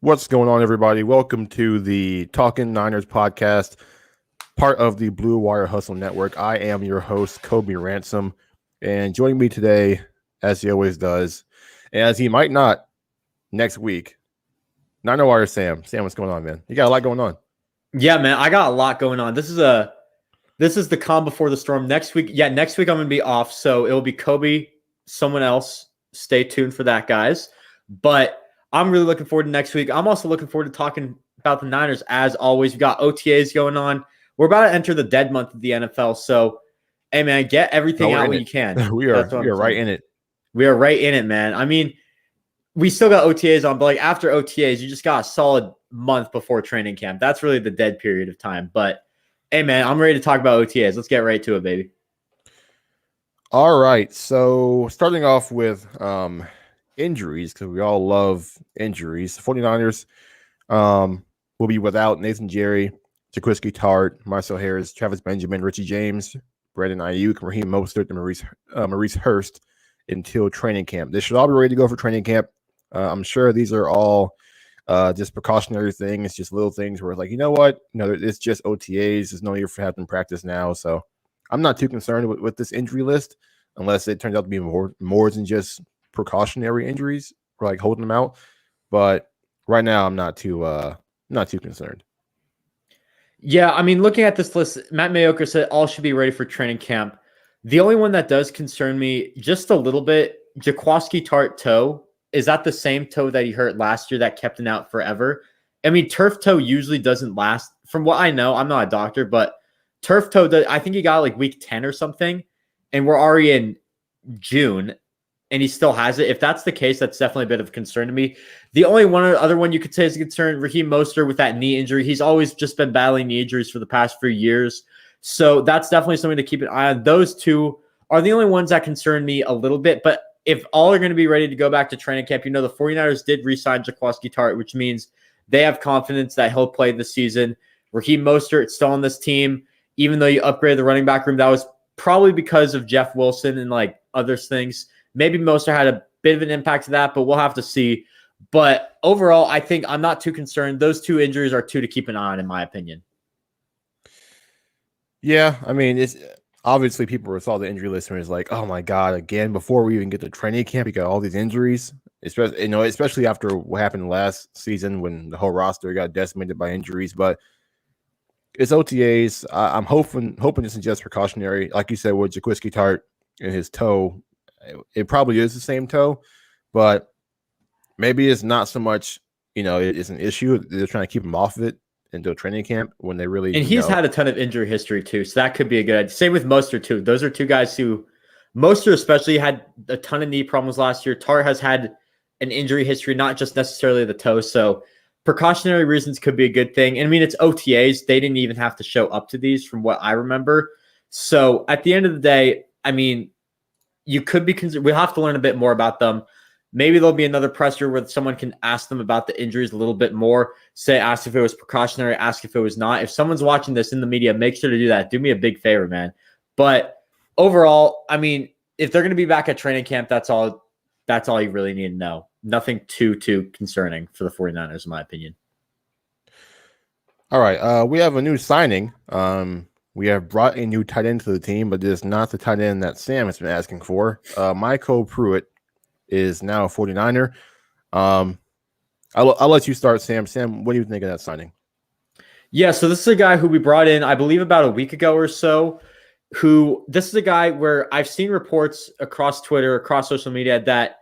What's going on, everybody? Welcome to the Talking Niners podcast, part of the Blue Wire Hustle Network. I am your host, Kobe Ransom, and joining me today, as he always does, and as he might not, next week, Niner Wire Sam. Sam, what's going on, man? You got a lot going on. Yeah, man, I got a lot going on. This is the calm before the storm. Next week I'm going to be off, so it will be Kobe, someone else. Stay tuned for that, guys. But I'm really looking forward to next week. I'm also looking forward to talking about the Niners as always. We've got OTAs going on. We're about to enter the dead month of the NFL. So, hey, man, get everything out when you can. We are right in it. We are right in it, man. I mean, we still got OTAs on, but like after OTAs, you just got a solid month before training camp. That's really the dead period of time. But, hey, man, I'm ready to talk about OTAs. Let's get right to it, baby. All right. So, starting off with injuries, because we all love injuries. The 49ers will be without Nathan Jerry, Jaquiski Tart, Marcel Harris, Travis Benjamin, Richie James, Brandon Ayuk, Raheem Mostert, and Maurice Hurst until training camp. They should all be ready to go for training camp. I'm sure these are all just precautionary things, just little things where it's like, you know what? It's just OTAs. There's no need for having practice now. So I'm not too concerned with this injury list unless it turns out to be more than just precautionary injuries or like holding them out. But right now I'm not too concerned. Yeah, I mean, looking at this list, Matt Mayoker said all should be ready for training camp. The only one that does concern me just a little bit, Jaquiski Tart toe. Is that the same toe that he hurt last year that kept him out forever? I mean, turf toe usually doesn't last. From what I know, I'm not a doctor, but turf toe, I think he got like week 10 or something, and we're already in June, and he still has it. If that's the case, that's definitely a bit of a concern to me. The only other one you could say is a concern, Raheem Mostert with that knee injury. He's always just been battling knee injuries for the past few years. So that's definitely something to keep an eye on. Those two are the only ones that concern me a little bit. But if all are going to be ready to go back to training camp, the 49ers did re-sign Jaquiski Tart, which means they have confidence that he'll play this season. Raheem Mostert still on this team. Even though you upgraded the running back room, that was probably because of Jeff Wilson and like other things. Maybe Mostert had a bit of an impact to that, but we'll have to see. But overall, I think I'm not too concerned. Those two injuries are two to keep an eye on, in my opinion. Yeah, I mean, it's obviously people saw the injury list and was like, "Oh my God!" Again, before we even get to training camp, you got all these injuries. Especially after what happened last season when the whole roster got decimated by injuries. But it's OTAs. I'm hoping this is just precautionary, like you said with Jaquiski Tart and his toe. It probably is the same toe, but maybe it's not so much. It's an issue. They're trying to keep him off of it until training camp when they really. And he's had a ton of injury history too, so that could be a good idea. Same with Mostert too. Those are two guys who, Mostert especially, had a ton of knee problems last year. Tart has had an injury history, not just necessarily the toe. So precautionary reasons could be a good thing. And I mean, it's OTAs. They didn't even have to show up to these from what I remember. So at the end of the day, I mean, you could be concerned. We'll have to learn a bit more about them. Maybe there'll be another presser where someone can ask them about the injuries a little bit more. Ask if it was precautionary, ask if it was not. If someone's watching this in the media, make sure to do that. Do me a big favor, man. But overall, I mean, if they're going to be back at training camp, that's all you really need to know. Nothing too concerning for the 49ers, in my opinion. All right. We have a new signing. We have brought a new tight end to the team, but it is not the tight end that Sam has been asking for. Michael Pruitt is now a 49er. I'll let you start, Sam. Sam, what do you think of that signing? Yeah, so this is a guy who we brought in, I believe, about a week ago or so. This is a guy where I've seen reports across Twitter, across social media, that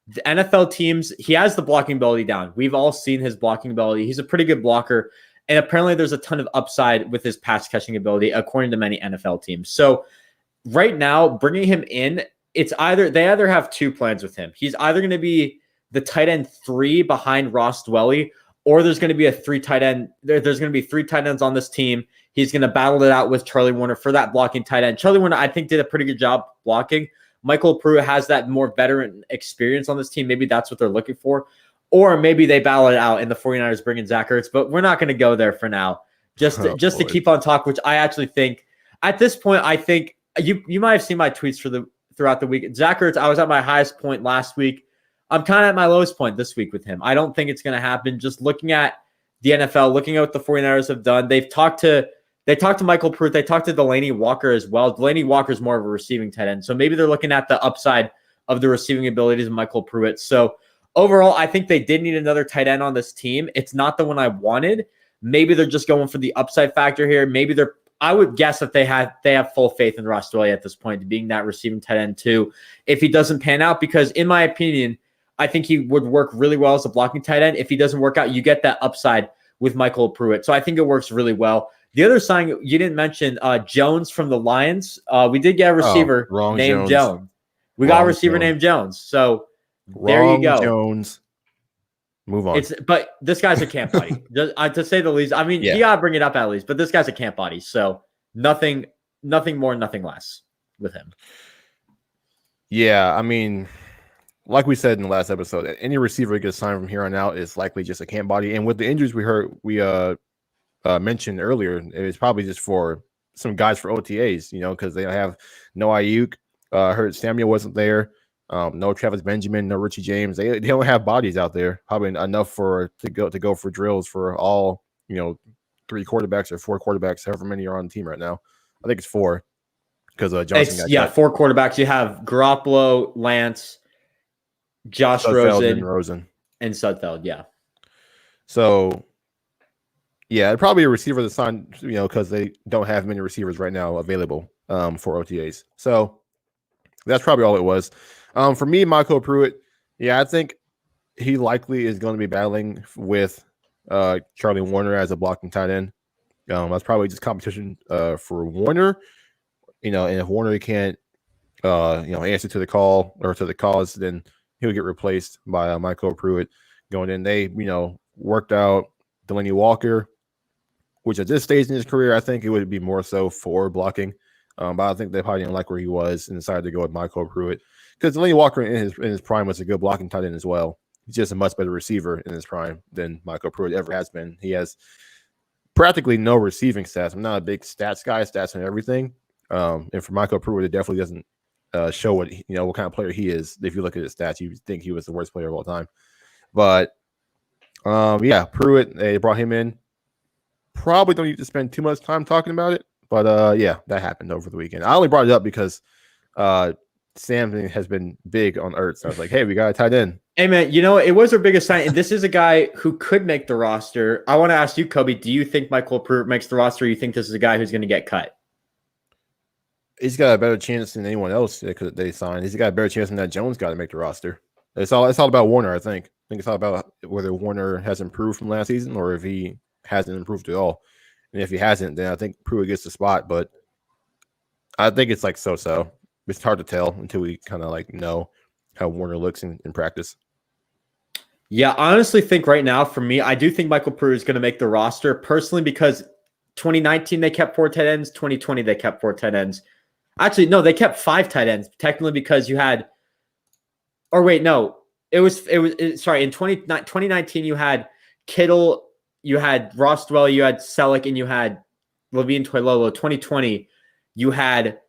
the NFL teams, he has the blocking ability down. We've all seen his blocking ability. He's a pretty good blocker. And apparently there's a ton of upside with his pass catching ability, according to many NFL teams. So right now, bringing him in, they either have two plans with him. He's either going to be the tight end 3 behind Ross Dwelley, or there's going to be a 3 tight end. There's going to be 3 tight ends on this team. He's going to battle it out with Charlie Warner for that blocking tight end. Charlie Warner, I think, did a pretty good job blocking. Michael Pruitt has that more veteran experience on this team. Maybe that's what they're looking for. Or maybe they battle it out and the 49ers bring in Zach Ertz, but we're not going to go there for now. Just to keep on talk, which I actually think at this point, I think you might have seen my tweets throughout the week. Zach Ertz, I was at my highest point last week. I'm kind of at my lowest point this week with him. I don't think it's going to happen. Just looking at the NFL, looking at what the 49ers have done, they talked to Michael Pruitt. They talked to Delaney Walker as well. Delaney Walker is more of a receiving tight end. So maybe they're looking at the upside of the receiving abilities of Michael Pruitt. So overall, I think they did need another tight end on this team. It's not the one I wanted. Maybe they're just going for the upside factor here. Maybe I would guess that they have full faith in Ross Dwelley at this point, being that receiving tight end too, if he doesn't pan out, because in my opinion, I think he would work really well as a blocking tight end. If he doesn't work out, you get that upside with Michael Pruitt. So I think it works really well. The other sign you didn't mention, Jones from the Lions. We did get a receiver named Jones. We got a receiver named Jones. So there you go. Jones. Move on. But this guy's a camp body, to say the least. I mean, you gotta bring it up at least. But this guy's a camp body, so nothing more, nothing less with him. Yeah, I mean, like we said in the last episode, any receiver that gets signed from here on out is likely just a camp body. And with the injuries we mentioned earlier, it's probably just for some guys for OTAs, because they have no Ayuk. Heard Samuel wasn't there. No Travis Benjamin, no Richie James. They don't have bodies out there. Probably enough to go for drills for all 3 quarterbacks or 4 quarterbacks, however many are on the team right now. I think it's 4 because Johnson got cut. 4 quarterbacks. You have Garoppolo, Lance, Josh Rosen, and Sudfeld. Yeah. So, yeah, probably a receiver that's signed, because they don't have many receivers right now available for OTAs. So that's probably all it was. For me, Michael Pruitt, I think he likely is going to be battling with Charlie Warner as a blocking tight end. That's probably just competition for Warner, and if Warner can't, answer to the call or to the cause, then he'll get replaced by Michael Pruitt going in. They, worked out Delaney Walker, which at this stage in his career, I think it would be more so for blocking. But I think they probably didn't like where he was and decided to go with Michael Pruitt. Because Delaney Walker in his prime was a good blocking tight end as well. He's just a much better receiver in his prime than Michael Pruitt ever has been. He has practically no receiving stats. I'm not a big stats guy, stats and everything. And for Michael Pruitt, it definitely doesn't show what what kind of player he is. If you look at his stats, you think he was the worst player of all time. But Pruitt, they brought him in. Probably don't need to spend too much time talking about it. But that happened over the weekend. I only brought it up because Sam has been big on Ertz. I was like, hey, we got a tight end. Hey, man, it was our biggest sign. And this is a guy who could make the roster. I want to ask you, Kobe, do you think Michael Pruitt makes the roster, or you think this is a guy who's going to get cut? He's got a better chance than anyone else that they signed. He's got a better chance than that Jones got to make the roster. It's all about Warner, I think. I think it's all about whether Warner has improved from last season or if he hasn't improved at all. And if he hasn't, then I think Pruitt gets the spot. But I think it's like so. It's hard to tell until we kind of know how Warner looks in practice. Yeah, I honestly think right now, for me, I do think Michael Pruitt is going to make the roster personally because 2019 they kept 4 tight ends. 2020 they kept 4 tight ends. Actually, no, they kept 5 tight ends technically because you had. Or wait, no, it was sorry. In 2019 you had Kittle, you had Ross Dwelley, you had Selleck, and you had Levine Toilolo. 2020 you had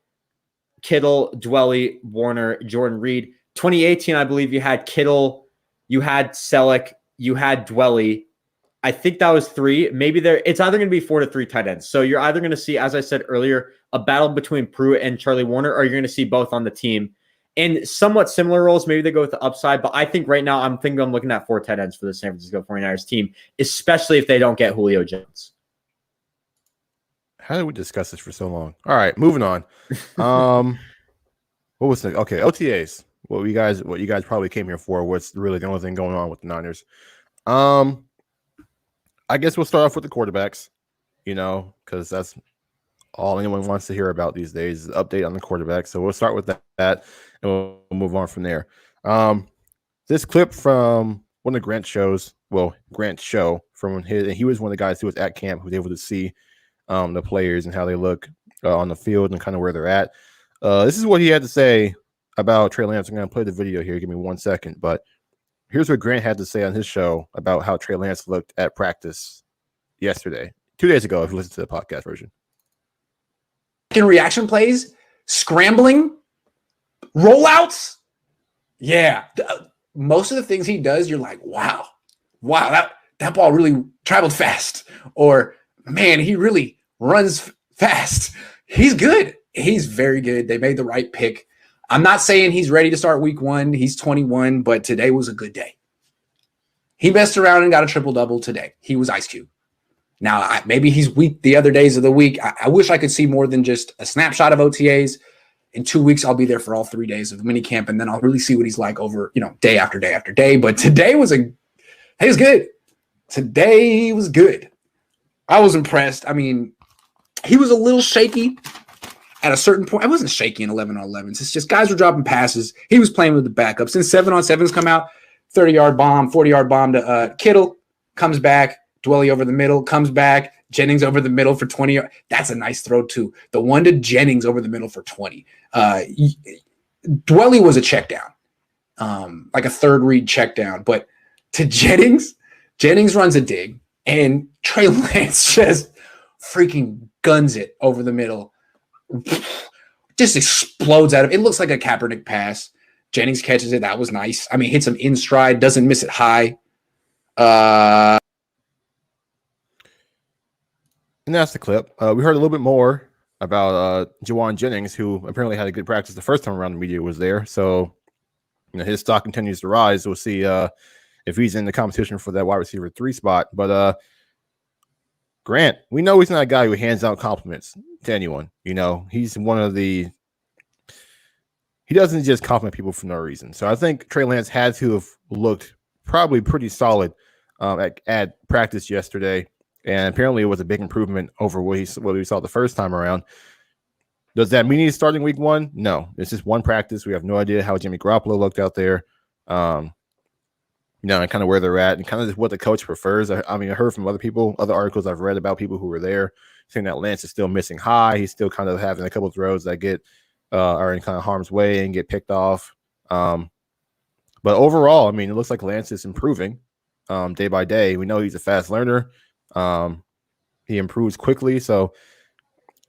Kittle, Dwelley, Warner, Jordan Reed. 2018, I believe you had Kittle, you had Selleck, you had Dwelley. I think that was 3. Maybe it's either going to be 4 to 3 tight ends. So you're either going to see, as I said earlier, a battle between Pruitt and Charlie Warner, or you're going to see both on the team in somewhat similar roles. Maybe they go with the upside, but I think right now I'm looking at 4 tight ends for the San Francisco 49ers team, especially if they don't get Julio Jones. How did we discuss this for so long? All right, moving on. What was the OTAs? What you guys probably came here for? What's really the only thing going on with the Niners? I guess we'll start off with the quarterbacks, because that's all anyone wants to hear about these days, is the update on the quarterback. So we'll start with that, and we'll move on from there. This clip from one of Grant's shows, Grant's show, from he was one of the guys who was at camp, who was able to see the players and how they look on the field and kind of where they're at. This is what he had to say about Trey Lance. I'm going to play the video here. Give me 1 second. But here's what Grant had to say on his show about how Trey Lance looked at practice yesterday, 2 days ago, if you listen to the podcast version. In reaction plays, scrambling, rollouts. Yeah. most of the things he does, you're like, wow, that ball really traveled fast. Or, man, he really runs fast. He's good. He's very good. They made the right pick. I'm not saying he's ready to start week 1. He's 21, but today was a good day. He messed around and got a triple-double today. He was Ice Cube. Now, maybe he's weak the other days of the week. I wish I could see more than just a snapshot of OTAs. In 2 weeks, I'll be there for all 3 days of minicamp, and then I'll really see what he's like over, day after day after day. But today was good. Today was good. I was impressed. I mean, he was a little shaky at a certain point. I wasn't shaky in 11 on 11s. It's just guys were dropping passes. He was playing with the backups. Since 7 on 7s come out, 30-yard bomb, 40-yard bomb to Kittle, comes back. Dwelly over the middle, comes back. Jennings over the middle for 20. That's a nice throw, too. The one to Jennings over the middle for 20. Dwelly was a check down, like a third read check down. But to Jennings runs a dig, and Trey Lance just freaking guns it over the middle. Just explodes out of it. It looks like a Kaepernick pass. Jennings catches it. That was nice. I mean, hits him in stride, doesn't miss it high. And that's the clip. We heard a little bit more about Juwan Jennings, who apparently had a good practice the first time around the media was there. So, his stock continues to rise. We'll see if he's in the competition for that wide receiver 3 spot. But Grant, we know he's not a guy who hands out compliments to anyone. He's one of the – he doesn't just compliment people for no reason. So I think Trey Lance had to have looked probably pretty solid at practice yesterday. And apparently it was a big improvement over what we saw the first time around. Does that mean he's starting week 1? No. It's just one practice. We have no idea how Jimmy Garoppolo looked out there. And kind of where they're at and kind of what the coach prefers. I heard from other people, other articles I've read about people who were there, saying that Lance is still missing high. He's still kind of having a couple of throws that get are in kind of harm's way and get picked off. But overall, it looks like Lance is improving day by day. We know he's a fast learner. He improves quickly. So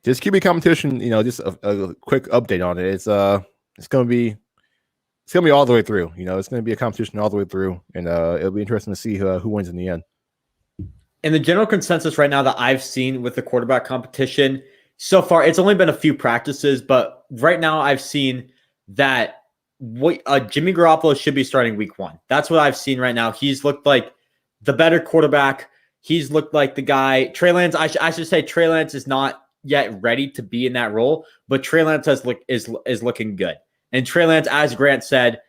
just QB competition, just a quick update on it. It's going to be all the way through. It's going to be a competition all the way through, and it'll be interesting to see who wins in the end. And the general consensus right now that I've seen with the quarterback competition so far, it's only been a few practices, but right now I've seen that Jimmy Garoppolo should be starting week 1. That's what I've seen right now. He's looked like the better quarterback. He's looked like the guy. Trey Lance, I should say Trey Lance is not yet ready to be in that role, but Trey Lance is looking good. And Trey Lance, as Grant said,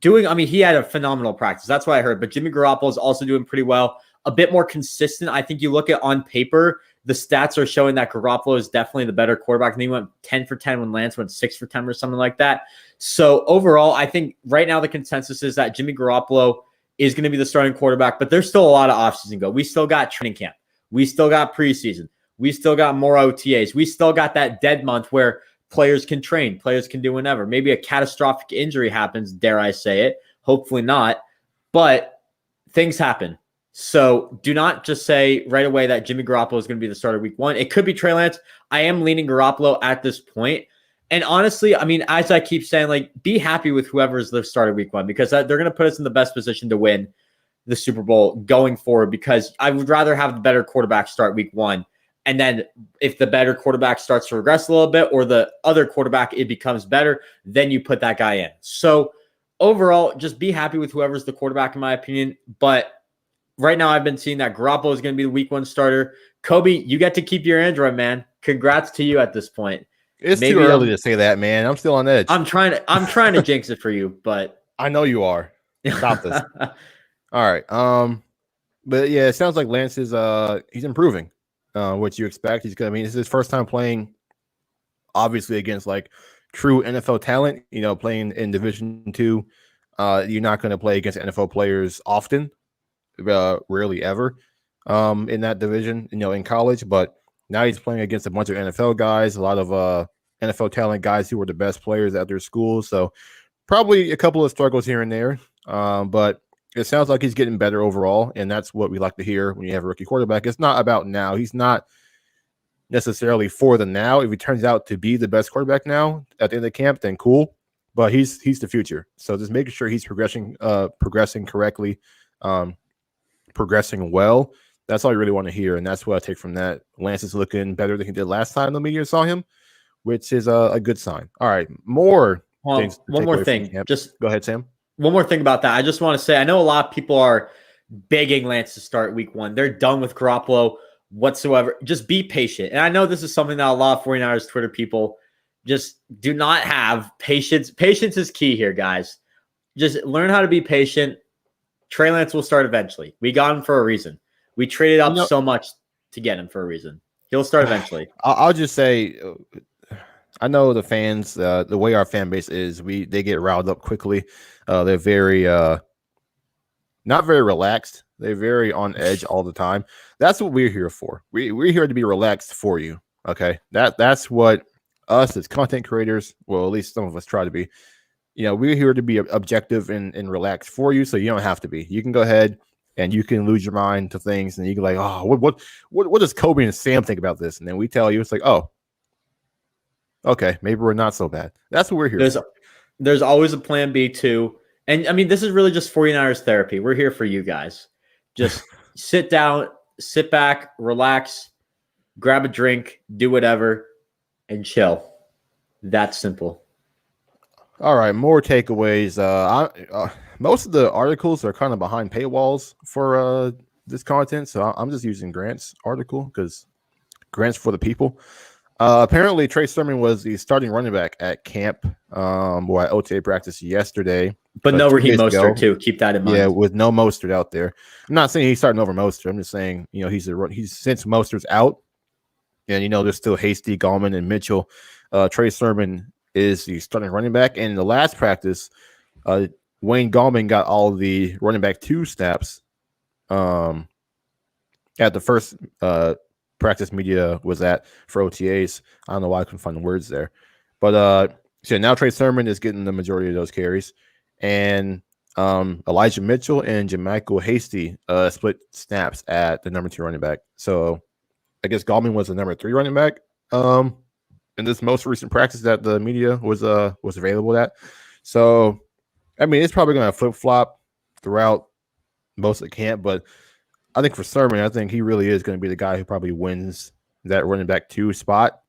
he had a phenomenal practice. That's what I heard. But Jimmy Garoppolo is also doing pretty well. A bit more consistent. I think you look at on paper, the stats are showing that Garoppolo is definitely the better quarterback. And he went 10 for 10 when Lance went 6 for 10 or something like that. So overall, I think right now the consensus is that Jimmy Garoppolo is going to be the starting quarterback, but there's still a lot of offseason to go. We still got training camp. We still got preseason. We still got more OTAs. We still got that dead month where players can train, players can do whatever. Maybe a catastrophic injury happens, dare I say it. Hopefully not, but things happen. So do not just say right away that Jimmy Garoppolo is going to be the starter week 1. It could be Trey Lance. I am leaning Garoppolo at this point. And honestly, as I keep saying, be happy with whoever is the starter week 1, because they're going to put us in the best position to win the Super Bowl going forward, because I would rather have the better quarterback start week 1. And then if the better quarterback starts to regress a little bit, or the other quarterback, it becomes better, then you put that guy in. So overall, just be happy with whoever's the quarterback, in my opinion. But right now I've been seeing that Garoppolo is going to be the week 1 starter. Kobe, you get to keep your Android, man. Congrats to you at this point. It's too early to say that, man. I'm still on edge. I'm trying to jinx it for you, but I know you are. Stop this. All right. But yeah, it sounds like Lance is he's improving. What you expect. He's good. This is his first time playing, obviously, against true NFL talent. Playing in Division 2. You're not going to play against NFL players often, rarely ever, in that division. In college, but now he's playing against a bunch of NFL guys, a lot of NFL talent guys who were the best players at their schools. So probably a couple of struggles here and there, but it sounds like he's getting better overall, and that's what we like to hear when you have a rookie quarterback. It's not about now. He's not necessarily for the now. If he turns out to be the best quarterback now at the end of the camp, then cool. but he's the future. So just making sure he's progressing correctly, progressing well. That's all you really want to hear, and that's what I take from that. Lance is looking better than he did last time the media saw him, which is a good sign. All right, more things. One more thing. Just go ahead, Sam. One more thing about that. I just want to say, I know a lot of people are begging Lance to start week 1. They're done with Garoppolo whatsoever. Just be patient. And I know this is something that a lot of 49ers Twitter people just do not have. Patience. Patience is key here, guys. Just learn how to be patient. Trey Lance will start eventually. We got him for a reason. We traded up so much to get him for a reason. He'll start eventually. I'll just say, I know the fans, the way our fan base is, they get riled up quickly. They're very not very relaxed. They're very on edge all the time. That's what we're here for. We're here to be relaxed for you. Okay, that's what us as content creators, well, at least some of us try to be. We're here to be objective and relaxed for you, so you don't have to be. You can go ahead and you can lose your mind to things, and you can like, oh, what does Kobe and Sam think about this? And then we tell you, it's like, oh, okay, maybe we're not so bad. That's what we're here for. There's always a plan B too. And I mean, this is really just 49ers therapy. We're here for you guys. Just sit down, sit back, relax, grab a drink, do whatever, and chill. That's simple. All right, more takeaways. Most of the articles are kind of behind paywalls for this content, so I'm just using Grant's article because Grant's for the people. Apparently, Trey Sermon was the starting running back at camp or at OTA practice yesterday. But no Raheem Mostert, too. Keep that in mind. Yeah, with no Mostert out there. I'm not saying he's starting over Mostert. I'm just saying, he's since Mostert's out, and, there's still Hasty, Gallman, and Mitchell. Trey Sermon is the starting running back. And in the last practice, Wayne Gallman got all of the running back 2 snaps at the first practice media was at for OTAs. I don't know why I couldn't find the words there. But so now Trey Sermon is getting the majority of those carries. And Elijah Mitchell and Demeco Hasty split snaps at the number 2 running back. So I guess Gallman was the number 3 running back in this most recent practice that the media was available at. So I mean, it's probably going to flip-flop throughout most of the camp, but I think for Sermon, I think he really is going to be the guy who probably wins that running back 2 spot.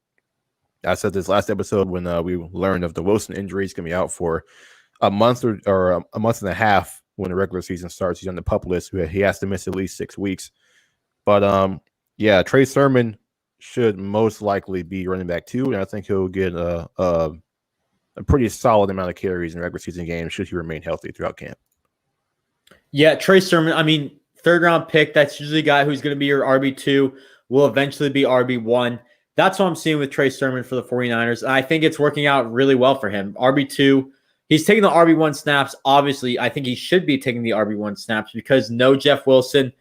I said this last episode when we learned of the Wilson injury. He's going to be out for a month or a month and a half when the regular season starts. He's on the PUP list. He has to miss at least 6 weeks. But, yeah, Trey Sermon should most likely be running back 2, and I think he'll get a pretty solid amount of carries in regular season games should he remain healthy throughout camp. Yeah, Trey Sermon, I mean, 3rd-round pick, that's usually a guy who's going to be your RB2, will eventually be RB1. That's what I'm seeing with Trey Sermon for the 49ers. And I think it's working out really well for him. RB2, he's taking the RB1 snaps. Obviously, I think he should be taking the RB1 snaps because no Jeff Wilson,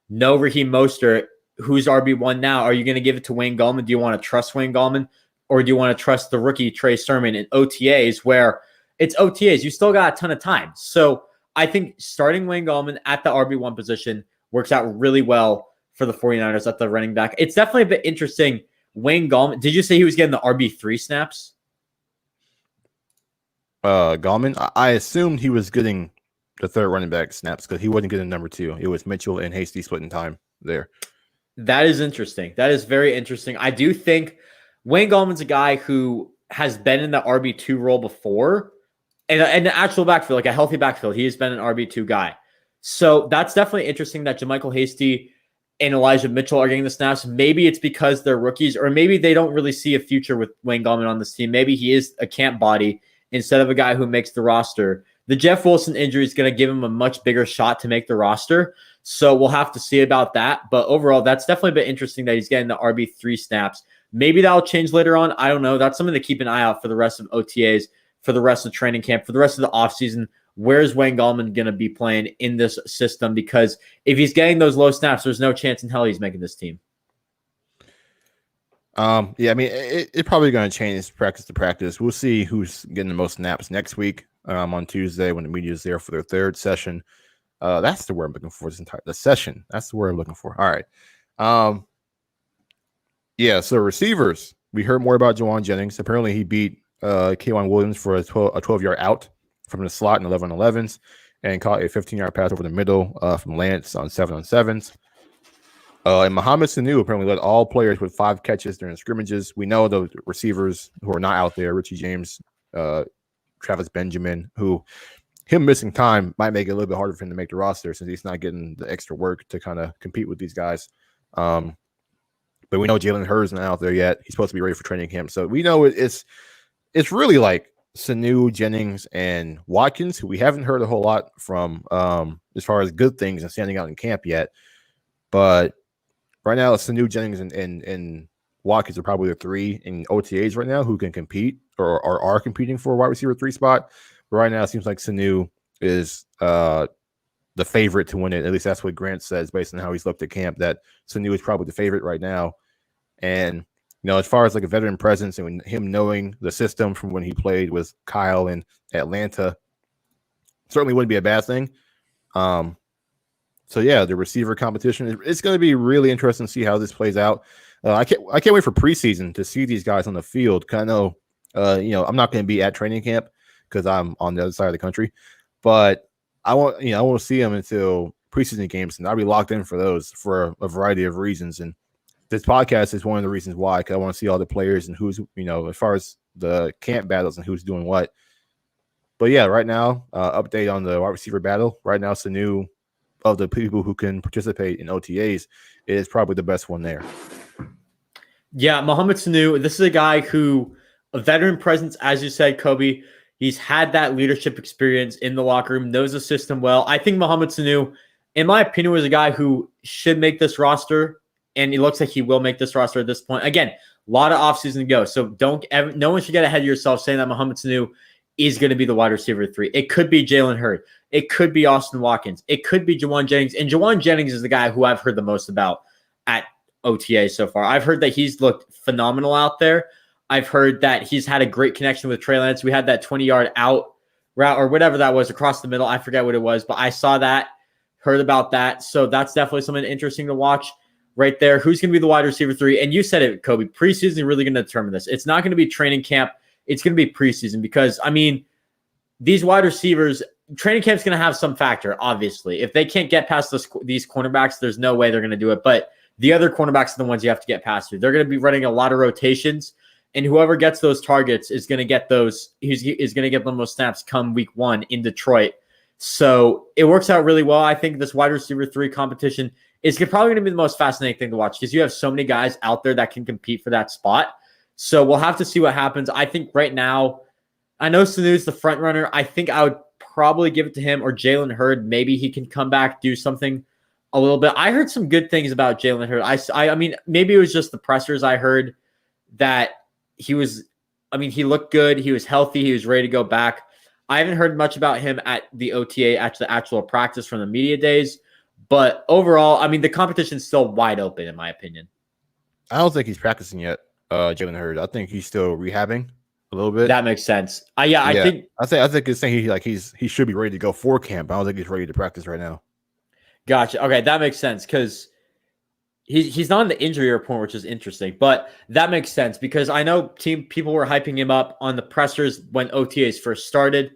no Raheem Mostert. Who's RB1 now? Are you going to give it to Wayne Gallman? Do you want to trust Wayne Gallman? Or do you want to trust the rookie Trey Sermon in OTAs where it's OTAs? You still got a ton of time. So I think starting Wayne Gallman at the RB1 position works out really well for the 49ers at the running back. It's definitely a bit interesting. Wayne Gallman, did you say he was getting the RB3 snaps? Gallman, I assumed he was getting the 3rd running back snaps because he wasn't getting number 2. It was Mitchell and Hasty splitting time there. That is interesting. That is very interesting. I do think Wayne Gallman's a guy who has been in the RB2 role before. And the actual backfield, like a healthy backfield, he has been an RB2 guy. So that's definitely interesting that Demeco Hasty and Elijah Mitchell are getting the snaps. Maybe it's because they're rookies, or maybe they don't really see a future with Wayne Gallman on this team. Maybe he is a camp body instead of a guy who makes the roster. The Jeff Wilson injury is going to give him a much bigger shot to make the roster. So we'll have to see about that. But overall, that's definitely been interesting that he's getting the RB3 snaps. Maybe that'll change later on. I don't know. That's something to keep an eye out for the rest of OTAs, for the rest of training camp, for the rest of the offseason. Where's Wayne Gallman going to be playing in this system? Because if he's getting those low snaps, there's no chance in hell he's making this team. Yeah, I mean, it's probably going to change practice to practice. We'll see who's getting the most snaps next week on Tuesday when the media is there for their 3rd session. That's the word I'm looking for. The session. That's the word I'm looking for. All right. Yeah, so receivers. We heard more about Juwan Jennings. Apparently, he beat K'Wan Williams for a 12-yard out from the slot in 11-on-11s and caught a 15-yard pass over the middle from Lance on 7-on-7s. And Mohamed Sanu apparently led all players with 5 catches during scrimmages. We know the receivers who are not out there, Richie James, Travis Benjamin, who him missing time might make it a little bit harder for him to make the roster since he's not getting the extra work to kind of compete with these guys. But we know Jalen Hurd's not out there yet. He's supposed to be ready for training camp. So we know it's really like Sanu, Jennings, and Watkins, who we haven't heard a whole lot from as far as good things and standing out in camp yet. But right now, Sanu, Jennings, and Watkins are probably the 3 in OTAs right now who can compete or are competing for a wide receiver 3 spot. But right now, it seems like Sanu is the favorite to win it. At least that's what Grant says based on how he's looked at camp, that Sanu is probably the favorite right now. And, as far as like a veteran presence and him knowing the system from when he played with Kyle in Atlanta, certainly wouldn't be a bad thing. So yeah, the receiver competition, it's going to be really interesting to see how this plays out. I can't wait for preseason to see these guys on the field. Cause I know, I'm not going to be at training camp because I'm on the other side of the country, but I won't see them until preseason games, and I'll be locked in for those for a variety of reasons. And this podcast is one of the reasons why, because I want to see all the players and who's, as far as the camp battles and who's doing what. But yeah, right now, update on the wide receiver battle. Right now, Sanu, of the people who can participate in OTAs, is probably the best one there. Yeah, Mohamed Sanu, this is a guy who, a veteran presence, as you said, Kobe. He's had that leadership experience in the locker room, knows the system well. I think Mohamed Sanu, in my opinion, was a guy who should make this roster, and it looks like he will make this roster at this point. Again, a lot of offseason to go, so no one should get ahead of yourself saying that Mohamed Sanu is going to be the wide receiver 3. It could be Jalen Hurd. It could be Austin Watkins. It could be Jawan Jennings. And Jawan Jennings is the guy who I've heard the most about at OTA so far. I've heard that he's looked phenomenal out there. I've heard that he's had a great connection with Trey Lance. We had that 20-yard out route or whatever that was across the middle. I forget what it was, but I saw that, heard about that. So that's definitely something interesting to watch right there. Who's going to be the wide receiver 3? And you said it, Kobe. Preseason is really going to determine this. It's not going to be training camp. It's going to be preseason because, these wide receivers, training camp's going to have some factor, obviously. If they can't get past these cornerbacks, there's no way they're going to do it. But the other cornerbacks are the ones you have to get past through. They're going to be running a lot of rotations, and whoever gets those targets is going to get those. Is going to get the most snaps come week 1 in Detroit. So it works out really well. I think this wide receiver 3 competition is probably going to be the most fascinating thing to watch because you have so many guys out there that can compete for that spot. So we'll have to see what happens. I think right now, I know Sanu's the front runner. I think I would probably give it to him or Jalen Hurd. Maybe he can come back, do something a little bit. I heard some good things about Jalen Hurd. I mean, maybe it was just the pressers. I heard that he looked good. He was healthy. He was ready to go back. I haven't heard much about him at the OTA, at the actual practice from the media days. But overall, the competition's still wide open, in my opinion. I don't think he's practicing yet, Jalen Hurd. I think he's still rehabbing a little bit. That makes sense. I think it's saying he should be ready to go for camp. I don't think he's ready to practice right now. Gotcha. Okay, that makes sense because he's not on the injury report, which is interesting. But that makes sense because I know people were hyping him up on the pressers when OTAs first started.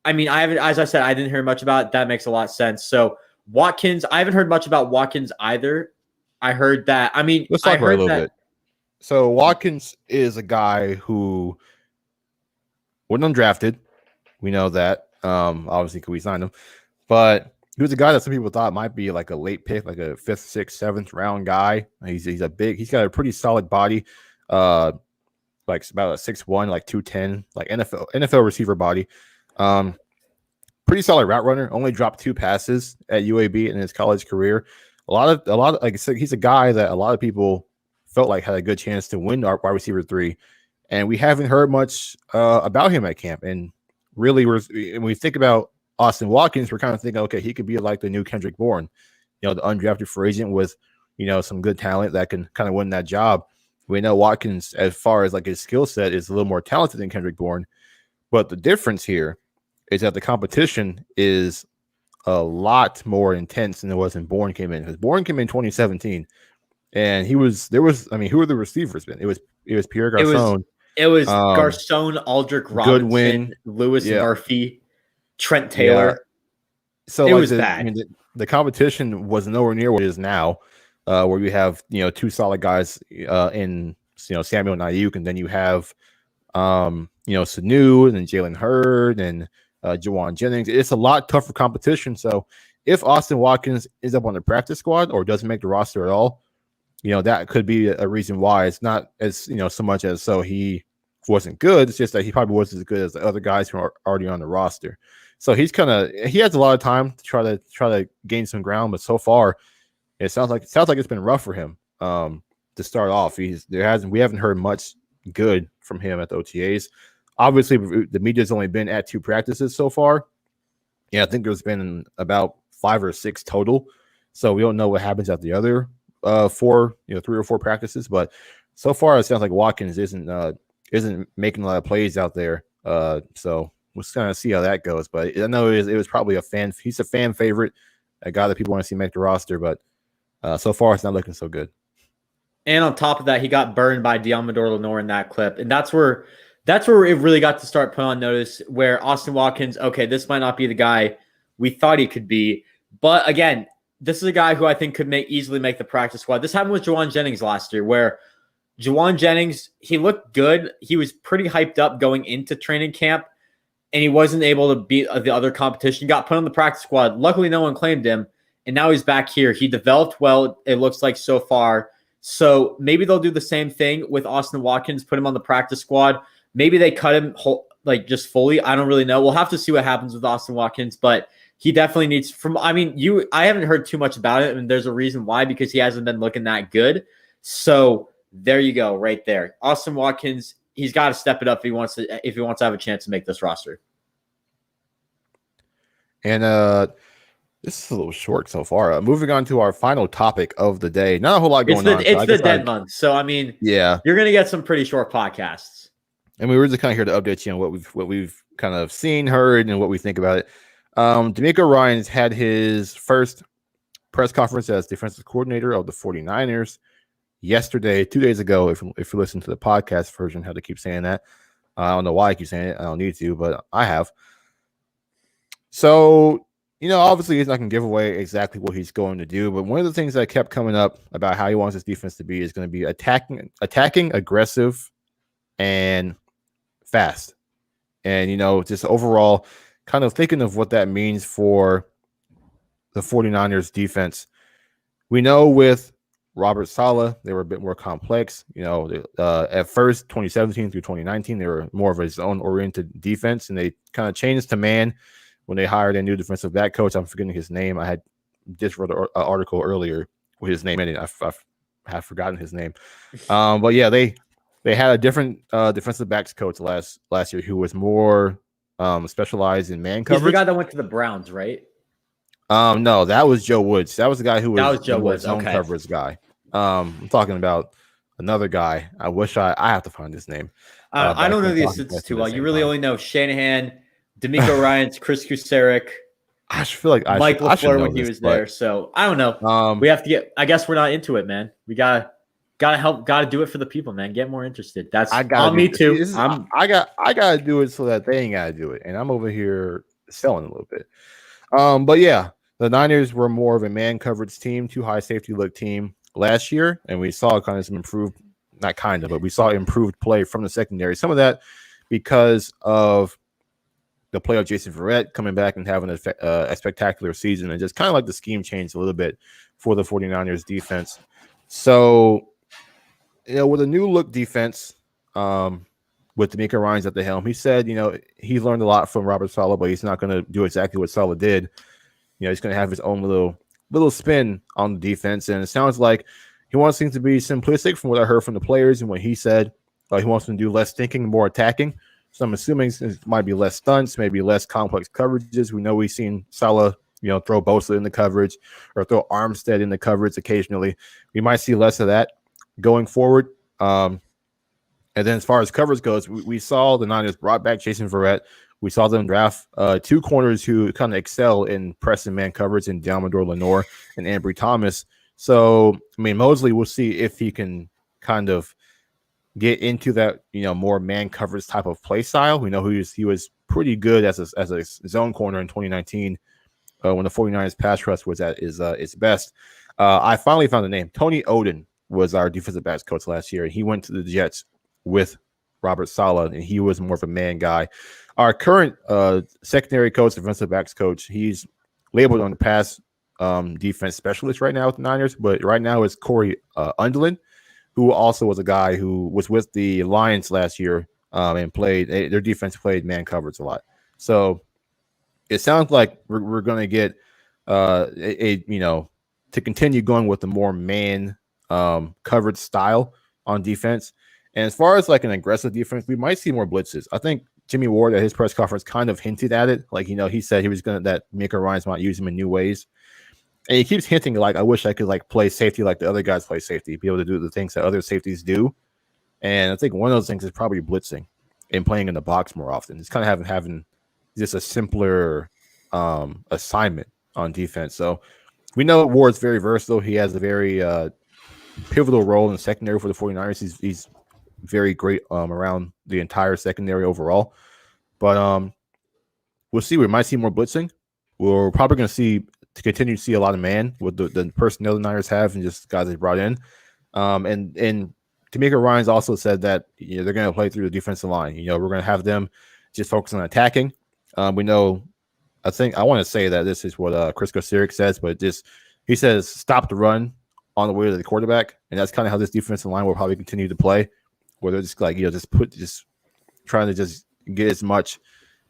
As I said, I didn't hear much about it. That makes a lot of sense. So Watkins, I haven't heard much about Watkins either. I heard that. Let's talk about it a little bit. So Watkins is a guy who wasn't undrafted. We know that. Obviously, because we signed him. But he was a guy that some people thought might be like a late pick, like a 5th, 6th, 7th round guy. He's got a pretty solid body. Like about a 6'1", like 210, like NFL receiver body. Pretty solid route runner. Only dropped 2 passes at UAB in his college career. A lot of like I said, he's a guy that a lot of people felt like had a good chance to win our wide receiver 3, and we haven't heard much about him at camp. And really, when we think about Austin Watkins, we're kind of thinking, okay, he could be like the new Kendrick Bourne, the undrafted free agent with some good talent that can kind of win that job. We know Watkins, as far as like his skill set, is a little more talented than Kendrick Bourne, but the difference here is that the competition is a lot more intense than it was when Bourne came in. Because Bourne came in 2017, and who were the receivers then? It was Pierre Garcon It was Um, Garcon, Aldrich Robinson, Goodwin. Lewis Yeah. Murphy, Trent Yeah. Taylor. So It like was bad. the competition was nowhere near what it is now, where you have two solid guys in Samuel and Ayuk, and then you have Sanu and then Jalen Hurd and Jawan Jennings. It's a lot tougher competition. So if Austin Watkins ends up on the practice squad or doesn't make the roster at all, that could be a reason why. It's not as so much as he wasn't good. It's just that he probably wasn't as good as the other guys who are already on the roster. So he has a lot of time to try to gain some ground, but so far it sounds like it's been rough for him to start off. We haven't heard much good from him at the OTAs. Obviously, the media's only been at 2 practices so far. Yeah, I think there's been about 5 or 6 total. So we don't know what happens at the other 4, 3 or 4 practices. But so far, it sounds like Watkins isn't making a lot of plays out there. So we'll kind of see how that goes. But I know it was probably he's a fan favorite, a guy that people want to see make the roster. But so far, it's not looking so good. And on top of that, he got burned by Deommodore Lenoir in that clip. And that's where it really got to start putting on notice, where Austin Watkins, okay, this might not be the guy we thought he could be. But again, this is a guy who I think could easily make the practice squad. This happened with Jawan Jennings last year, where Jawan Jennings, he looked good. He was pretty hyped up going into training camp, and he wasn't able to beat the other competition. Got put on the practice squad. Luckily, no one claimed him, and now he's back here. He developed well, it looks like so far. So maybe they'll do the same thing with Austin Watkins, put him on the practice squad. Maybe they cut him just fully. I don't really know. We'll have to see what happens with Austin Watkins, but he definitely needs I haven't heard too much about it, and there's a reason why, because he hasn't been looking that good. So there you go, right there. Austin Watkins, he's got to step it up if he wants to have a chance to make this roster. And this is a little short so far. Moving on to our final topic of the day. Not a whole lot going on. It's the dead month. So, yeah, you're going to get some pretty short podcasts. And we were just kind of here to update you on what we've kind of seen, heard, and what we think about it. Demeco Ryans had his first press conference as defensive coordinator of the 49ers yesterday, 2 days ago. If you listen to the podcast version, had to keep saying that. I don't know why I keep saying it. I don't need to, but I have. So, obviously he's not going to give away exactly what he's going to do, but one of the things that kept coming up about how he wants his defense to be is going to be attacking, aggressive, and fast. And, just overall kind of thinking of what that means for the 49ers defense. We know with Robert Saleh, they were a bit more complex. At first, 2017 through 2019, they were more of a zone-oriented defense, and they kind of changed to man when they hired a new defensive back coach. I'm forgetting his name. I had just wrote an article earlier with his name in it. I have forgotten his name. But yeah, they had a different defensive backs coach last year who was more specialized in man coverage. He's the guy that went to the Browns, right? No, that was Joe Woods. That was the guy who was Joe Woods, zone coverage guy. I'm talking about another guy. I wish I have to find his name. I don't know the assistants too well. You really only know Shanahan, Demeco Ryans, Chris Kusarek. I feel like Mike LaFleur when he was there. So I don't know. We have to get. I guess we're not into it, man. We gotta help. Gotta do it for the people, man. Get more interested. That's on me too. I gotta do it so that they ain't gotta do it, and I'm over here selling a little bit. But yeah, the Niners were more of a man coverage team, too high safety look team last year, and we saw kind of some improved, not kind of, but we saw improved play from the secondary. Some of that because of the play of Jason Verrett coming back and having a spectacular season, and just kind of like the scheme changed a little bit for the 49ers defense. So, with a new look defense, with Demeco Ryans at the helm, he said, he learned a lot from Robert Saleh, but he's not going to do exactly what Saleh did. He's going to have his own little spin on the defense, and it sounds like he wants things to be simplistic from what I heard from the players and what he said. He wants them to do less thinking, more attacking. So I'm assuming it might be less stunts, maybe less complex coverages. We know we've seen Saleh, throw Bosa in the coverage or throw Armstead in the coverage occasionally. We might see less of that going forward. And then as far as coverage goes, we saw the Niners brought back Jason Verrett. We saw them draft 2 corners who kind of excel in press and man coverage in Deommodore Lenoir and Ambry Thomas. So, Mosley, we'll see if he can kind of get into that, more man coverage type of play style. We know he was pretty good as a zone corner in 2019 when the 49ers pass rush was at its best. I finally found the name. Tony Oden was our defensive backs coach last year, and he went to the Jets with Robert Saleh, and he was more of a man guy. Our current secondary coach, defensive backs coach, he's labeled on the pass defense specialist right now with the Niners, but right now it's Corey Undlin, who also was a guy who was with the Lions last year and played. Their defense played man coverage a lot. So it sounds like we're going to get to continue going with the more man coverage style on defense. And as far as like an aggressive defense, we might see more blitzes. I think Jimmy Ward at his press conference kind of hinted at it. Like, he said he was going to, that Demeco Ryans might use him in new ways. And he keeps hinting like, I wish I could like play safety like the other guys play safety, be able to do the things that other safeties do. And I think one of those things is probably blitzing and playing in the box more often. It's kind of having just a simpler assignment on defense. So we know Ward's very versatile. He has a very pivotal role in the secondary for the 49ers. He's very great around the entire secondary overall. But we'll see. We might see more blitzing. We're probably going to continue to see a lot of man with the personnel the Niners have and just guys they brought in. And Demeco Ryans also said that they're going to play through the defensive line. We're going to have them just focus on attacking. We know. I want to say that this is what Chris Kosirik says, but he says stop the run on the way to the quarterback, and that's kind of how this defensive line will probably continue to play, where they're just like just trying to just get as much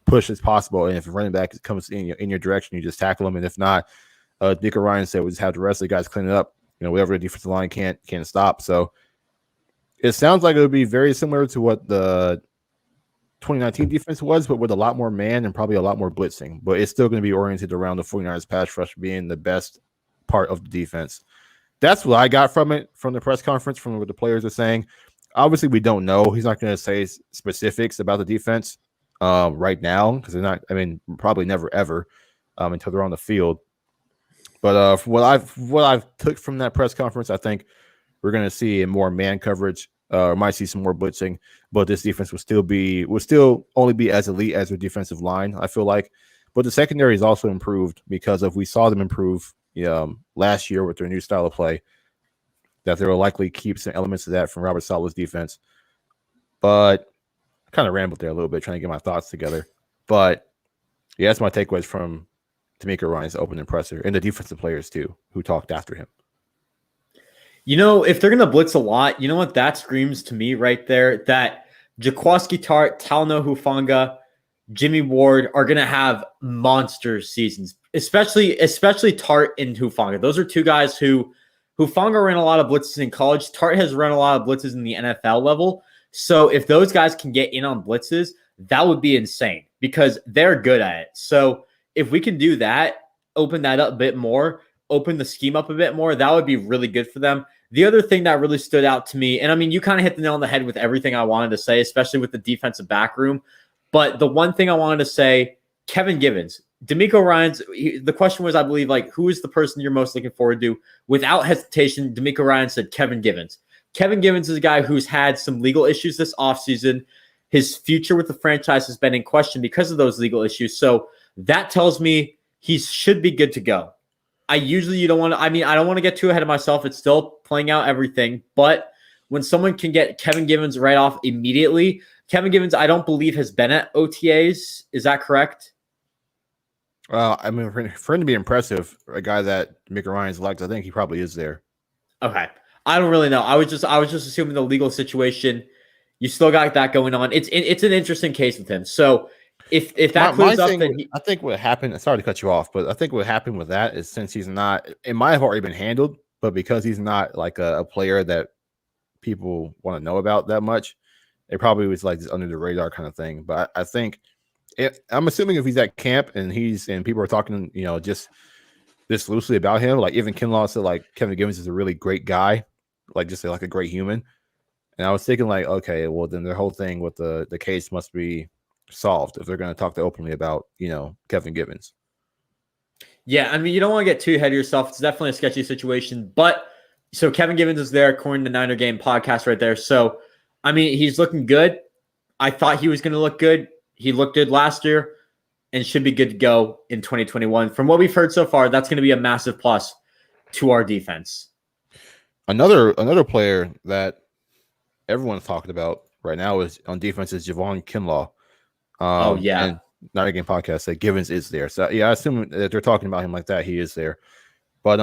push as possible, and if a running back comes in your direction, you just tackle them, and if not, Demeco Ryans said we just have the rest of the guys clean it up, whatever the defensive line can't stop. So it sounds like it would be very similar to what the 2019 defense was, but with a lot more man and probably a lot more blitzing. But it's still going to be oriented around the 49ers pass rush being the best part of the defense. That's what I got from it, from the press conference, from what the players are saying. Obviously, we don't know. He's not going to say specifics about the defense right now because they're not. I mean, probably never ever until they're on the field. But what I've took from that press conference, I think we're going to see more man coverage. Might see some more blitzing, but this defense will still only be as elite as their defensive line, I feel like. But the secondary is also improved because we saw them improve last year with their new style of play, that they will likely keep some elements of that from Robert Saleh's defense. But I kind of rambled there a little bit trying to get my thoughts together. But yeah, that's my takeaways from Demeco Ryans' opening presser, and the defensive players too, who talked after him. If they're going to blitz a lot, you know what that screams to me right there? That Jaquiski Tart, Talanoa Hufanga, Jimmy Ward are going to have monster seasons, especially Tart and Hufanga. Those are two guys Hufanga ran a lot of blitzes in college. Tart has run a lot of blitzes in the NFL level. So if those guys can get in on blitzes, that would be insane because they're good at it. So if we can do that, open that up a bit more, open the scheme up a bit more, that would be really good for them. The other thing that really stood out to me, and I mean, you kind of hit the nail on the head with everything I wanted to say, especially with the defensive back room. But the one thing I wanted to say, Kevin Givens, Demeco Ryans, the question was, I believe, like, who is the person you're most looking forward to? Without hesitation, Demeco Ryans said Kevin Givens. Kevin Givens is a guy who's had some legal issues this offseason. His future with the franchise has been in question because of those legal issues. So that tells me he should be good to go. I don't want to get too ahead of myself. It's still playing out everything. But when someone can get Kevin Givens right off immediately, Kevin Givens, I don't believe, has been at OTAs. Is that correct? Well, I mean, for him to be impressive, a guy that Demeco Ryans likes, I think he probably is there. Okay. I don't really know. I was just assuming the legal situation. You still got that going on. It's an interesting case with him. So if that clears up, then I think what happened. Sorry to cut you off, but I think what happened with that is since he's not, it might have already been handled, but because he's not like a player that people want to know about that much, it probably was like this under the radar kind of thing. But I think I'm assuming if he's at camp and people are talking, just this loosely about him, like even Kinlaw said, like Kevin Givens is a really great guy, like just like a great human. And I was thinking like, okay, well then the whole thing with the case must be solved if they're going to talk openly about, Kevin Givens. Yeah, I mean, you don't want to get too ahead of yourself. It's definitely a sketchy situation. But so Kevin Givens is there according to Niner Game podcast right there. So I mean, he's looking good. I thought he was going to look good. He looked good last year and should be good to go in 2021. From what we've heard so far, that's going to be a massive plus to our defense. Another player that everyone's talking about right now is on defense is Javon Kinlaw. And Not Again podcast said Givens is there. So yeah, I assume that they're talking about him like that. He is there. But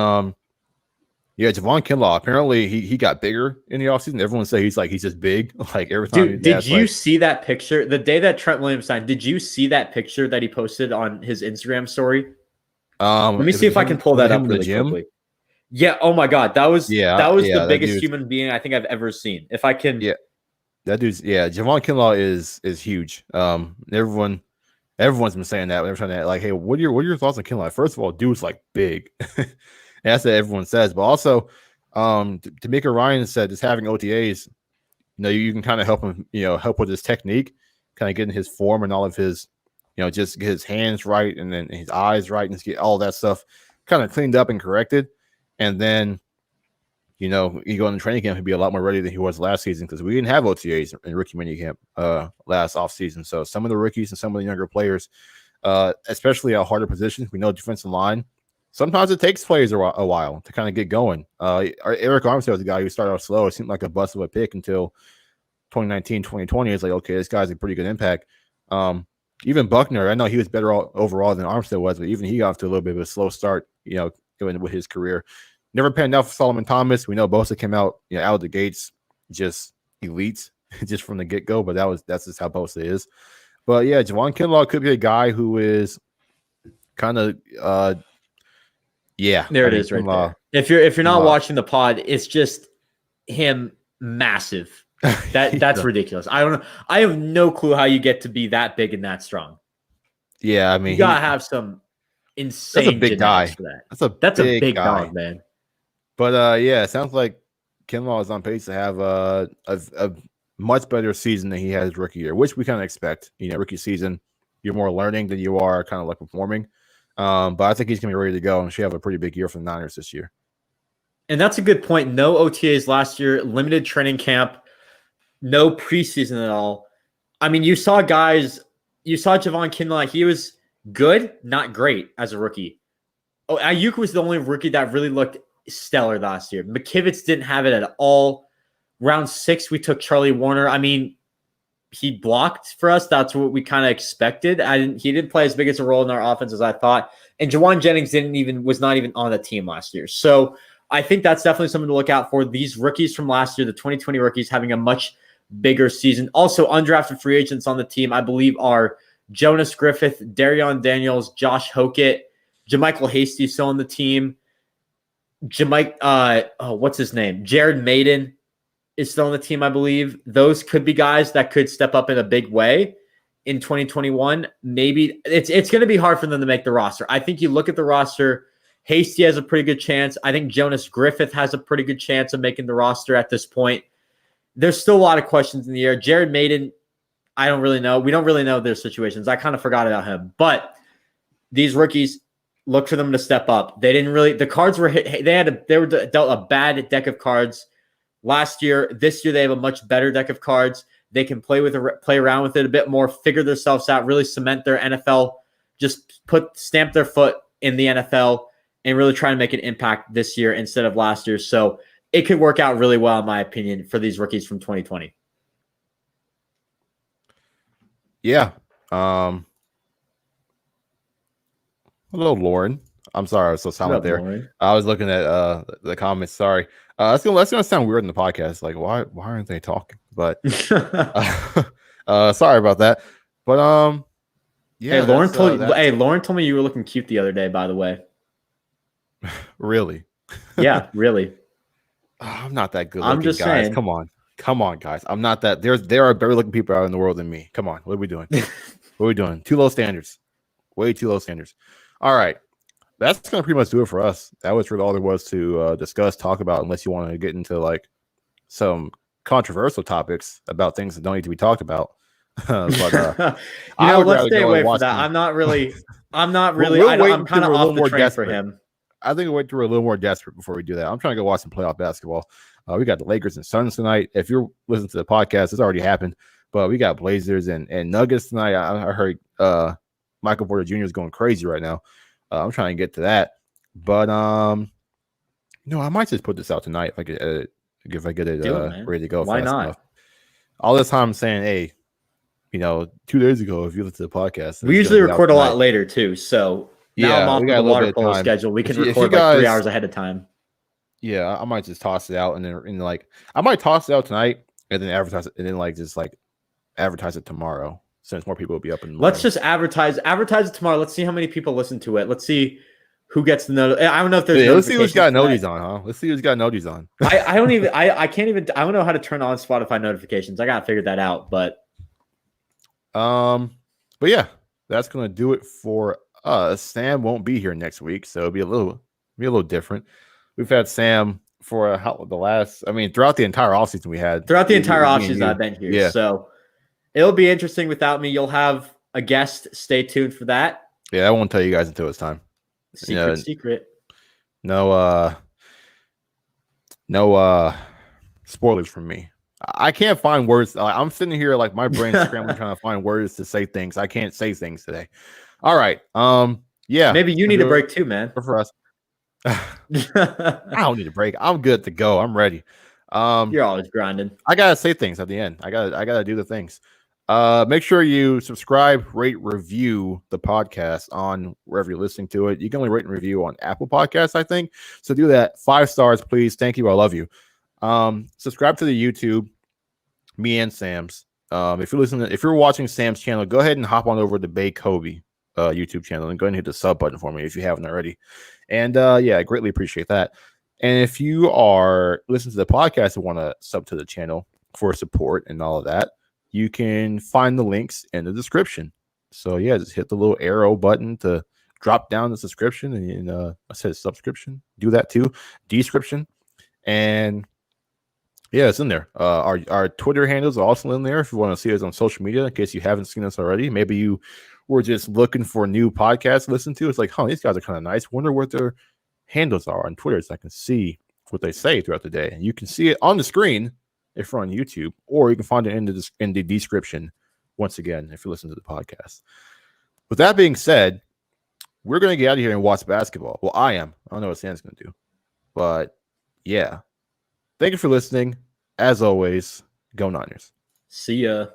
yeah, Javon Kinlaw, apparently he got bigger in the offseason. Everyone say he's just big. Like every time. Dude, did you see that picture? The day that Trent Williams signed, did you see that picture that he posted on his Instagram story? Let me see if I can pull that up really quickly. Yeah, oh my God. That was the biggest human being I think I've ever seen. If I can. Yeah, that dude's Javon Kinlaw is huge. Everyone's been saying that. They're trying to like, hey, what are your thoughts on Kinlaw? First of all, dude's like big. That's what everyone says. But also, Demeco Ryans said just having OTAs, you can kind of help him, help with his technique, kind of getting his form and all of his, just get his hands right and then his eyes right and just get all that stuff kind of cleaned up and corrected. And then, you go into training camp, he'd be a lot more ready than he was last season because we didn't have OTAs in rookie minicamp last offseason. So some of the rookies and some of the younger players, especially at harder positions, we know defensive line, sometimes it takes players a while to kind of get going. Eric Armstead was the guy who started off slow. It seemed like a bust of a pick until 2019, 2020. It's like, okay, this guy's a pretty good impact. Even Buckner, I know he was better overall than Armstead was, but even he got off to a little bit of a slow start, going with his career. Never panned out for Solomon Thomas. We know Bosa came out, out of the gates, just elite, just from the get-go, but that's just how Bosa is. But yeah, Javon Kinlaw could be a guy who is kind of there it is right there. If you're not watching the pod, it's just him massive. That's ridiculous. I don't know. I have no clue how you get to be that big and that strong. Yeah, I mean, you gotta have some insane. That's a big guy. For that. That's a big guy, man. But yeah, it sounds like Kinlaw is on pace to have a much better season than he had his rookie year, which we kind of expect. Rookie season, you're more learning than you are kind of like performing. But I think he's going to be ready to go and should have a pretty big year for the Niners this year. And that's a good point. No OTAs last year, limited training camp, no preseason at all. I mean, you saw Javon Kinlaw. He was good, not great as a rookie. Oh, Ayuk was the only rookie that really looked stellar last year. McKivitz didn't have it at all. Round 6, we took Charlie Warner. I mean, he blocked for us. That's what we kind of expected. He didn't play as big as a role in our offense as I thought. And Jawan Jennings was not even on the team last year. So I think that's definitely something to look out for. These rookies from last year, the 2020 rookies, having a much bigger season. Also, undrafted free agents on the team, I believe, are Jonas Griffith, Darion Daniels, Josh Hokett, JaMychal Hasty still on the team. What's his name? Jared Maiden is still on the team, I believe. Those could be guys that could step up in a big way in 2021. Maybe it's going to be hard for them to make the roster. I think you look at the roster, Hasty has a pretty good chance. I think Jonas Griffith has a pretty good chance of making the roster at this point. There's still a lot of questions in the air. Jared Maiden, I don't really know. We don't really know their situations. I kind of forgot about him. But these rookies, look for them to step up. They didn't really – the cards were hit. They were dealt a bad deck of cards last year. This year they have a much better deck of cards. They can play around with it a bit more, figure themselves out, really cement their NFL, just stamp their foot in the NFL and really try to make an impact this year instead of last year. So it could work out really well, in my opinion, for these rookies from 2020. Yeah. Hello, Lauren. I'm sorry I was so silent there. Lauren? I was looking at the comments. Sorry. That's gonna sound weird in the podcast. Like, why aren't they talking? But sorry about that. But yeah. Hey, Lauren told me you were looking cute the other day, by the way. Really? Yeah, really. I'm not that good. I'm just guys. saying. Come on, guys. I'm not that. There are better looking people out in the world than me. Come on. What are we doing? What are we doing? Too low standards. Way too low standards. All right. That's going to pretty much do it for us. That was really all there was to discuss, talk about, unless you want to get into like some controversial topics about things that don't need to be talked about. But let's stay away from that. I'm not really. I'm kind of off the train for him. I think we're a little more desperate before we do that. I'm trying to go watch some playoff basketball. We got the Lakers and Suns tonight. If you're listening to the podcast, it's already happened. But we got Blazers and Nuggets tonight. I heard Michael Porter Jr. is going crazy right now. I'm trying to get to that. But I might just put this out tonight if I get it ready to go. Why fast not? enough. All this time I'm saying, hey, 2 days ago, if you listen to the podcast, we usually record a lot later too. So now I'm off we of got the a little water bit of polo time. schedule. We can If you record guys- 3 hours ahead of time. Yeah, I might just toss it out and then I might toss it out tonight and then advertise it and then just advertise it tomorrow since more people will be up in the Let's morning. just advertise it tomorrow. Let's see how many people listen to it. Let's see who gets the note. I don't know if there's. Let's see who's got notifications noties on, huh? Let's see who's got noties on. I don't even. I can't even. I don't know how to turn on Spotify notifications. I gotta figure that out. But yeah, that's gonna do it for us. Sam won't be here next week, so it'll be a little different. We've had Sam for throughout the entire offseason we had. throughout the entire me and offseason, you. I've been here. Yeah. So it'll be interesting without me. You'll have a guest. Stay tuned for that. Yeah, I won't tell you guys until it's time. Secret. No spoilers from me. I can't find words. I'm sitting here like my brain's scrambling trying to find words to say things. I can't say things today. All right. Yeah. Maybe you need a break too, man. For us. I don't need a break. I'm good to go. I'm ready. You're always grinding. I gotta say things at the end. I gotta do the things. Make sure you subscribe, rate, review the podcast on wherever you're listening to it. You can only rate and review on Apple Podcasts, I think. So do that. 5 stars, please. Thank you. I love you. Subscribe to the YouTube, me and Sam's. If you're watching Sam's channel, go ahead and hop on over to Bay Kobe YouTube channel and go ahead and hit the sub button for me if you haven't already. And I greatly appreciate that. And if you are listening to the podcast and want to sub to the channel for support and all of that, you can find the links in the description. So yeah, just hit the little arrow button to drop down the subscription and I said subscription. Do that too. Description. And yeah, it's in there. Our Twitter handles are also in there if you want to see us on social media, in case you haven't seen us already. Maybe you were just looking for new podcasts to listen to. It's like, these guys are kind of nice. Wonder what their handles are on Twitter so I can see what they say throughout the day. And you can see it on the screen if you're on YouTube, or you can find it in the description once again if you listen to the podcast. With that being said, we're going to get out of here and watch basketball. Well, I am. I don't know what Sam's going to do. But yeah. Thank you for listening. As always, go Niners. See ya.